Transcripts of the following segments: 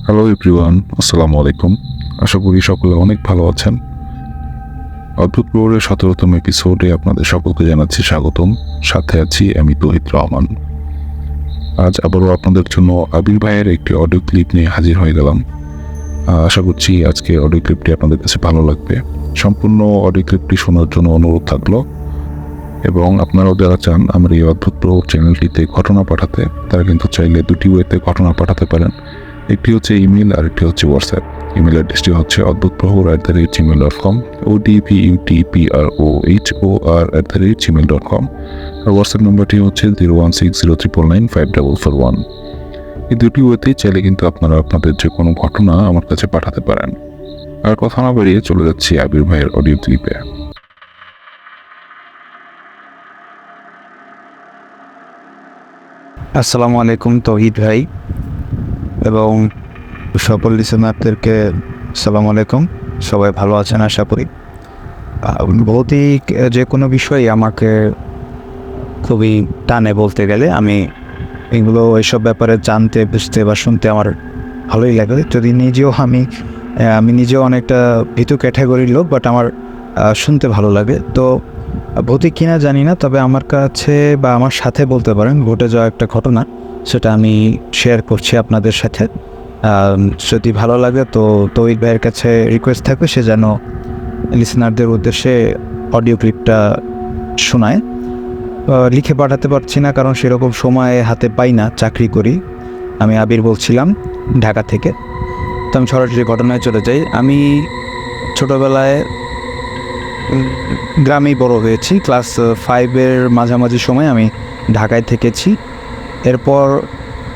Hello everyone, আসসালামু আলাইকুম। আশা করি সকলে অনেক ভালো আছেন। অদ্ভুত প্রহরের 17তম এপিসোডে আপনাদের সকলকে জানাচ্ছি স্বাগতম। সাথে আছি আমি তৌহিদ রহমান। আজ আবারও আপনাদের জন্য আবির ভাইয়ের একটি অডিও ক্লিপ নিয়ে হাজির হয়ে গেলাম। আশা করছি আজকে অডিও ক্লিপটি আপনাদের কাছে ভালো লাগবে। সম্পূর্ণ অডিও ক্লিপটি শোনার জন্য অনুরোধ থাকলো, এবং আপনারাও যারা চান আমার এই অদ্ভুত প্রহর চ্যানেলটিতে ঘটনা পাঠাতে, তারা কিন্তু চাইলে দুটি ওয়েতে ঘটনা পাঠাতে পারেন। একটি হচ্ছে ইমেল আর একটি হচ্ছে হোয়াটসঅ্যাপ। ইমেল অ্যাড্রেসটি হচ্ছে odbhutprohor@gmail.com, odbutprohor@gmail.com, আর হোয়াটসঅ্যাপ নম্বরটি হচ্ছে 01609954441। এই দুটি ওয়েতেই চাইলে কিন্তু আপনারা আপনাদের যে কোনো ঘটনা আমার কাছে পাঠাতে পারেন। আর কথা না বাড়িয়ে চলে যাচ্ছি আবির ভাইয়ের অডিও ক্লিপে। আসসালামু আলাইকুম তৌহিদ ভাই এবং সকল লিসেনারদেরকে আসসালামু আলাইকুম। সবাই ভালো আছেন আশা করি। ভৌতিক যে কোনো বিষয় আমাকে খুবই টানে বলতে গেলে। আমি এইসব ব্যাপারে জানতে, বুঝতে বা শুনতে আমার ভালোই লাগে। যদি আমি নিজেও অনেকটা ভীতু ক্যাটাগরির লোক, বাট আমার শুনতে ভালো লাগে। তো ভৌতিক কিনা জানি না, তবে আমার কাছে বা আমার সাথে বলতে পারেন ঘটে যাওয়া একটা ঘটনা, সেটা আমি শেয়ার করছি আপনাদের সাথে। যদি ভালো লাগে তো তৌহিদ ভাইয়ের কাছে রিকোয়েস্ট থাকবে সে যেন লিসেনারদের উদ্দেশ্যে অডিও ক্লিপটা শোনায়। লিখে পাঠাতে পারছি না কারণ সেরকম সময় হাতে পাই না, চাকরি করি। আমি আবির বলছিলাম ঢাকা থেকে। তো আমি সরাসরি ঘটনায় চলে যাই। আমি ছোটোবেলায় গ্রামেই বড় হয়েছি। ক্লাস 5-এর মাঝামাঝি সময় আমি ঢাকায় থেকেছি। এরপর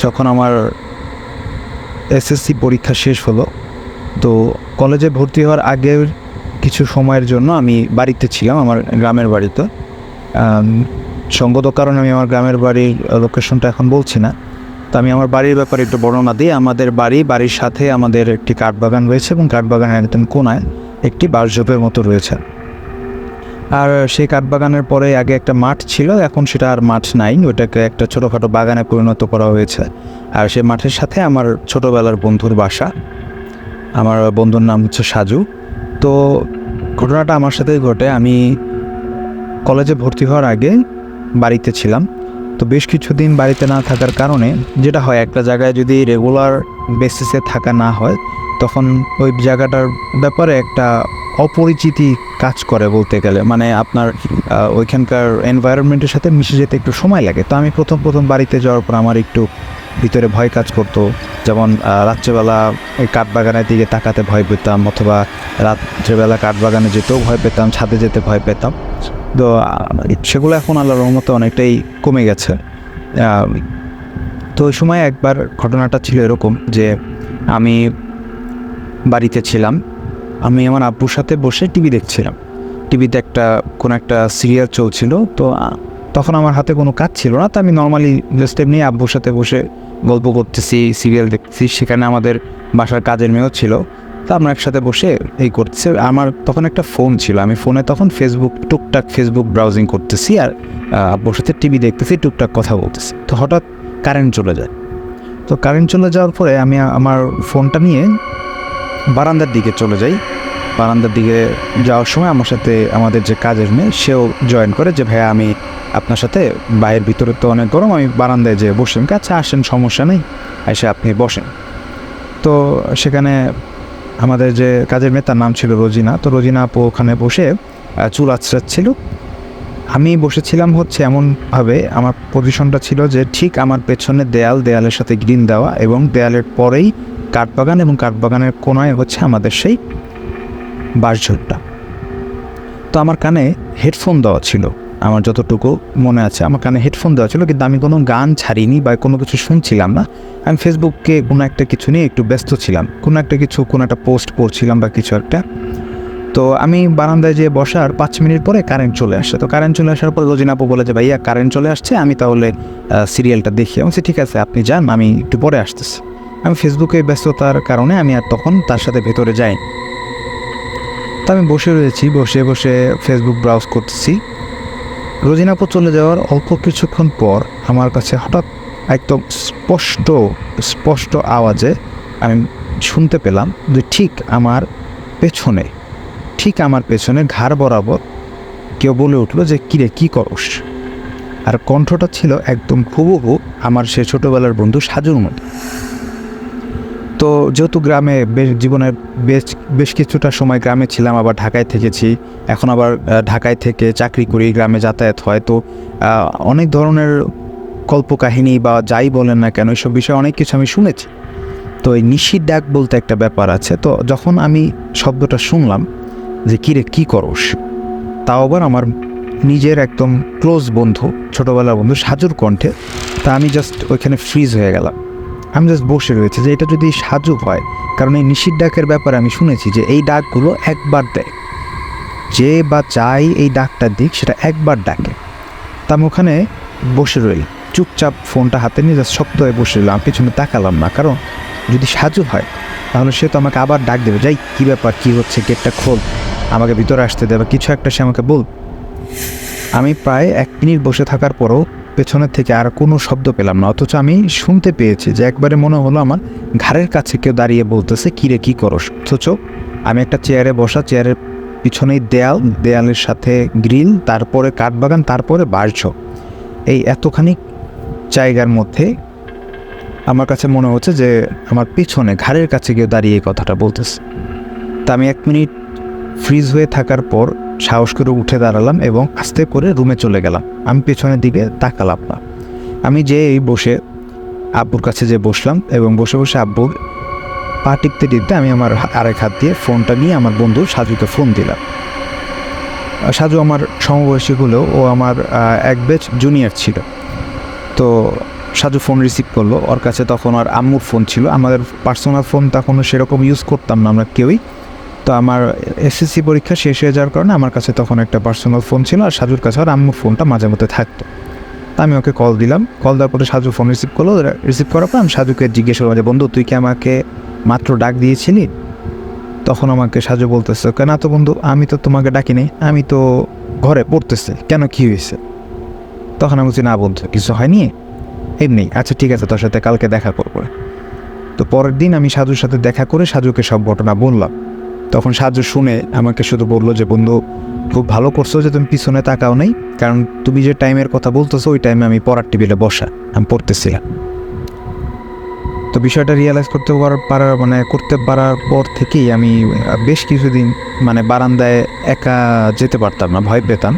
যখন আমার এসএসসি পরীক্ষা শেষ হলো, তো কলেজে ভর্তি হওয়ার আগের কিছু সময়ের জন্য আমি বাড়িতে ছিলাম, আমার গ্রামের বাড়িতে। সঙ্গত কারণে আমি আমার গ্রামের বাড়ির লোকেশনটা এখন বলছি না। তো আমি আমার বাড়ির ব্যাপারে একটু বর্ণনা দিই। আমাদের বাড়ির সাথে আমাদের একটি কাঠবাগান রয়েছে, এবং কাঠবাগানের একদম কোনায় একটি বাঁশঝোপের মতো রয়েছে। আর সেই কাঠবাগানের পরে আগে একটা মাঠ ছিল, এখন সেটা আর মাঠ নাই, ওটাকে একটা ছোটোখাটো বাগানে পরিণত করা হয়েছে। আর সেই মাঠের সাথে আমার ছোটোবেলার বন্ধুর বাসা। আমার বন্ধুর নাম হচ্ছে সাজু। তো ঘটনাটা আমার সাথেই ঘটে। আমি কলেজে ভর্তি হওয়ার আগে বাড়িতে ছিলাম। তো বেশ কিছুদিন বাড়িতে না থাকার কারণে যেটা হয়, একটা জায়গায় যদি রেগুলার বেসিসে থাকা না হয়, তখন ওই জায়গাটার ব্যাপারে একটা অপরিচিতি কাজ করে বলতে গেলে। মানে আপনার ওইখানকার এনভায়রনমেন্টের সাথে মিশে যেতে একটু সময় লাগে। তো আমি প্রথম বাড়িতে যাওয়ার পর আমার একটু ভিতরে ভয় কাজ করতো। যেমন রাত্রেবেলা ওই কাঠবাগানের দিকে তাকাতে ভয় পেতাম, অথবা রাত্রেবেলা কাঠবাগানে যেতেও ভয় পেতাম, ছাদে যেতে ভয় পেতাম। তো সেগুলো এখন আল্লাহর রহমতে অনেকটাই কমে গেছে। তো ওই সময় একবার ঘটনাটা ছিল এরকম যে আমি বাড়িতে ছিলাম, আমি আমার আব্বুর সাথে বসে টিভি দেখছিলাম। টিভিতে কোনো একটা সিরিয়াল চলছিল। তো তখন আমার হাতে কোনো কাজ ছিল না, তো আমি নর্মালি জাস্ট এমনি আব্বুর সাথে বসে গল্প করতেছি, সিরিয়াল দেখতেছি। সেখানে আমাদের বাসার কাজের মেয়েও ছিল। তো আমরা একসাথে বসে করতেছি। আমার তখন একটা ফোন ছিল, আমি ফোনে তখন টুকটাক ফেসবুক ব্রাউজিং করতেছি, আর আব্বুর সাথে টিভি দেখতেছি, টুকটাক কথা বলতেছি। তো হঠাৎ কারেন্ট চলে যায়। তো কারেন্ট চলে যাওয়ার পরে আমি আমার ফোনটা নিয়ে বারান্দার দিকে চলে যাই। বারান্দার দিকে যাওয়ার সময় আমার সাথে আমাদের যে কাজের মেয়ে, সেও জয়েন করে যে ভাইয়া আমি আপনার সাথে, বাইরের ভিতরে তো অনেক গরম, আমি বারান্দায় যেয়ে বসেন। আচ্ছা আসেন, সমস্যা নেই, এসে আপনি বসেন। তো সেখানে আমাদের যে কাজের মেয়ে, তার নাম ছিল রোজিনা। তো রোজিনা আপু ওখানে বসে চুল আঁচড়াচ্ছিল। আমি বসেছিলাম হচ্ছে এমনভাবে, আমার পজিশনটা ছিল যে ঠিক আমার পেছনে দেয়ালের সাথে গ্রিন দেওয়া, এবং দেয়ালের পরেই কাঠবাগান, এবং কাঠবাগানের কোনায় হচ্ছে আমাদের সেই বাঁশঝোপটা। তো আমার কানে হেডফোন দেওয়া ছিল, আমার যতটুকু মনে আছে আমার কানে হেডফোন দেওয়া ছিল, কিন্তু আমি কোনো গান ছাড়িনি বা কোনো কিছু শুনছিলাম না। আমি ফেসবুকে কোনো একটা কিছু নিয়ে একটু ব্যস্ত ছিলাম, কোনো একটা পোস্ট পড়ছিলাম বা কিছু একটা। তো আমি বারান্দায় যেয়ে বসার 5 মিনিট পরে কারেন্ট চলে আসে। তো কারেন্ট চলে আসার পর রোজিনা আপু বলে যে ভাইয়া কারেন্ট চলে আসছে, আমি তাহলে সিরিয়ালটা দেখি। আমি বলছি ঠিক আছে আপনি যান, আমি একটু পরে আসতেছি। আমি ফেসবুকে ব্যস্ততার কারণে আমি আর তখন তার সাথে ভেতরে যাই। তো আমি বসে রয়েছি, বসে ফেসবুক ব্রাউজ করতেছি। রোজিনা আপু চলে যাওয়ার অল্প কিছুক্ষণ পর আমার কাছে হঠাৎ একদম স্পষ্ট আওয়াজে আমি শুনতে পেলাম যে ঠিক আমার পেছনে ঘাড় বরাবর কেউ বলে উঠলো যে কিরে কী করস। আর কণ্ঠটা ছিল একদম হুবহু আমার সে ছোটোবেলার বন্ধু সাজুর মতো। তো যেহেতু গ্রামে জীবনের বেশ কিছুটা সময় গ্রামে ছিলাম, আবার ঢাকায় থেকেছি, এখন আবার ঢাকায় থেকে চাকরি করি, গ্রামে যাতায়াত হয়, তো অনেক ধরনের কল্পকাহিনী বা যাই বলেন না কেন এসব বিষয়ে অনেক কিছু আমি শুনেছি। তো এই নিশির ডাক বলতে একটা ব্যাপার আছে। তো যখন আমি শব্দটা শুনলাম যে কিরে কী করস, তাও আবার আমার নিজের একদম ক্লোজ বন্ধু, ছোটোবেলার বন্ধু সাজুর কণ্ঠে, তা আমি জাস্ট ওইখানে ফ্রিজ হয়ে গেলাম। আমি জাস্ট বসে রয়েছে যে এটা যদি সাজু হয়, কারণ এই নিশির ডাকের ব্যাপারে আমি শুনেছি যে এই ডাকগুলো একবার দেয়, যে বা যাই এই ডাকটা দিক সেটা একবার ডাকে। তা আমি ওখানে বসে রইলাম চুপচাপ, ফোনটা হাতে নিয়ে জাস্ট শক্ত হয়ে বসে রইলাম, পিছনে তাকালাম না, কারণ যদি সাজু হয় তাহলে সে তো আমাকে আবার ডাক দেবে, যাই কী ব্যাপার, কী হচ্ছে, গেটটা খোল, আমাকে ভিতরে আসতে দেবে, কিছু একটা সে আমাকে বল। আমি প্রায় 1 মিনিট বসে থাকার পরও পেছনের থেকে আর কোনো শব্দ পেলাম না, অথচ আমি শুনতে পেয়েছি যে একবারে মনে হলো আমার ঘাড়ের কাছে কেউ দাঁড়িয়ে বলতেছে কিরে কী করস। অথচ আমি একটা চেয়ারে বসা, চেয়ারের পিছনেই দেয়ালের সাথে গ্রিল, তারপরে কাঠবাগান, তারপরে বাঁশঝোপ, এই এতখানি জায়গার মধ্যে আমার কাছে মনে হচ্ছে যে আমার পিছনে ঘাড়ের কাছে কেউ দাঁড়িয়ে এই কথাটা বলতেছে। তা আমি 1 মিনিট ফ্রিজ হয়ে থাকার পর সাহস করে উঠে দাঁড়ালাম এবং আস্তে করে রুমে চলে গেলাম। আমি পেছনের দিকে তাকালাম না। আমি বসে আব্বুর কাছে বসলাম এবং বসে বসে আব্বুর পা টিপতে টিপতে আমি আমার আরেক হাত দিয়ে ফোনটা নিয়ে আমার বন্ধু সাজুকে ফোন দিলাম। সাজু আমার সমবয়সী হলেও ও আমার 1 ব্যাচ জুনিয়র ছিল। তো সাজু ফোন রিসিভ করলো, ওর কাছে তখন আর আম্মুর ফোন ছিল, আমাদের পার্সোনাল ফোন তখনও সেরকম ইউজ করতাম না আমরা কেউই। তো আমার এসএসসি পরীক্ষা শেষ হয়ে যাওয়ার কারণে আমার কাছে তখন একটা পার্সোনাল ফোন ছিল, আর সাজুর কাছে আর আম্মুর ফোনটা মাঝে মধ্যে থাকতো। তা আমি ওকে কল দিলাম, কল দেওয়ার পরে সাজু ফোন রিসিভ করলো। রিসিভ করার পর আমি সাজুকে জিজ্ঞেস করলাম যে বন্ধু তুই কি আমাকে মাত্র ডাক দিয়েছিলি? তখন আমাকে সাজু বলতেছে কেন তো বন্ধু, আমি তো তোমাকে ডাকিনি, আমি তো ঘরে পড়তেছি, কেন কী হয়েছে? তখন আমি বলছি না বন্ধু কিছু হয়নি, এমনি। আচ্ছা ঠিক আছে, তোর সাথে কালকে দেখা করবো। তো পরের দিন আমি সাজুর সাথে দেখা করে সাজুকে সব ঘটনা বললাম। তখন সাজু শুনে আমাকে শুধু বললো যে বন্ধু খুব ভালো করছো যে তুমি পিছনে তাকাও নেই, কারণ তুমি যে টাইমের কথা বলতেছো ওই টাইমে আমি পড়ার টেবিলে বসা, আমি পড়তেছিলাম। তো বিষয়টা রিয়েলাইজ করতে পারার পর থেকেই আমি বেশ কিছুদিন বারান্দায় একা যেতে পারতাম না, ভয় পেতাম।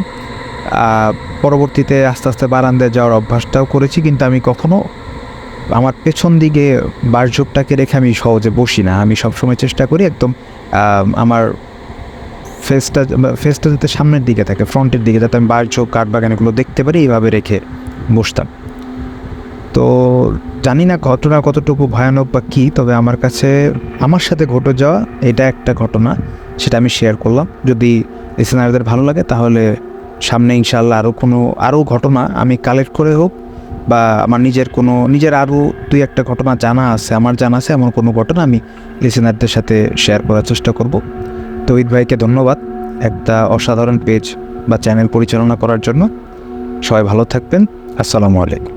পরবর্তীতে আস্তে আস্তে বারান্দায় যাওয়ার অভ্যাসটাও করেছি, কিন্তু আমি কখনো আমার পেছন দিকে বাঁশঝোপটাকে রেখে আমি সহজে বসি না। আমি সবসময় চেষ্টা করি একদম আমার ফেসটা যাতে সামনের দিকে থাকে, ফ্রন্টের দিকে, যাতে আমি বাঁশঝোপ কাঠবাগান এগুলো দেখতে পারি, এইভাবে রেখে বসতাম। তো জানি না ঘটনা কতটুকু ভয়ানক বা কী, তবে আমার কাছে আমার সাথে ঘটে যাওয়া এটা একটা ঘটনা, সেটা আমি শেয়ার করলাম। যদি লিসেনারদের ভালো লাগে তাহলে সামনে ইনশাআল্লাহ আরও ঘটনা আমি কালেক্ট করে হোক, বা আমার নিজের আরও 2-1টা ঘটনা জানা আছে এমন কোনো ঘটনা আমি লিসেনারদের সাথে শেয়ার করার চেষ্টা করব। তৌহিদ ভাইকে ধন্যবাদ একটা অসাধারণ পেজ বা চ্যানেল পরিচালনা করার জন্য। সবাই ভালো থাকবেন, আসসালামু আলাইকুম।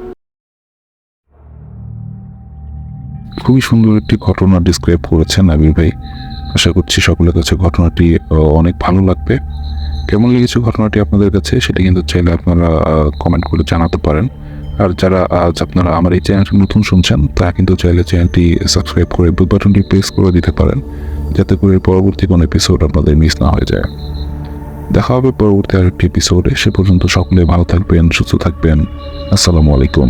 খুবই সুন্দর একটি ঘটনা ডিসক্রাইব করেছেন আবির ভাই। আশা করছি সকলের কাছে ঘটনাটি অনেক ভালো লাগবে। কেমন লেগেছে ঘটনাটি আপনাদের কাছে সেটা কিন্তু চাইলে আপনারা কমেন্ট করে জানাতে পারেন। আর যারা আপনারা আমার এই চ্যানেলটি নতুন শুনছেন তারা কিন্তু চাইলে চ্যানেলটি সাবস্ক্রাইব করে বেল বাটনটি প্রেস করে দিতে পারেন, যাতে করে পরবর্তী কোনো এপিসোড আপনাদের মিস না হয়ে যায়। দেখা হবে পরবর্তী আরেকটি এপিসোডে। সে পর্যন্ত সকলে ভালো থাকবেন, সুস্থ থাকবেন। আসসালামু আলাইকুম।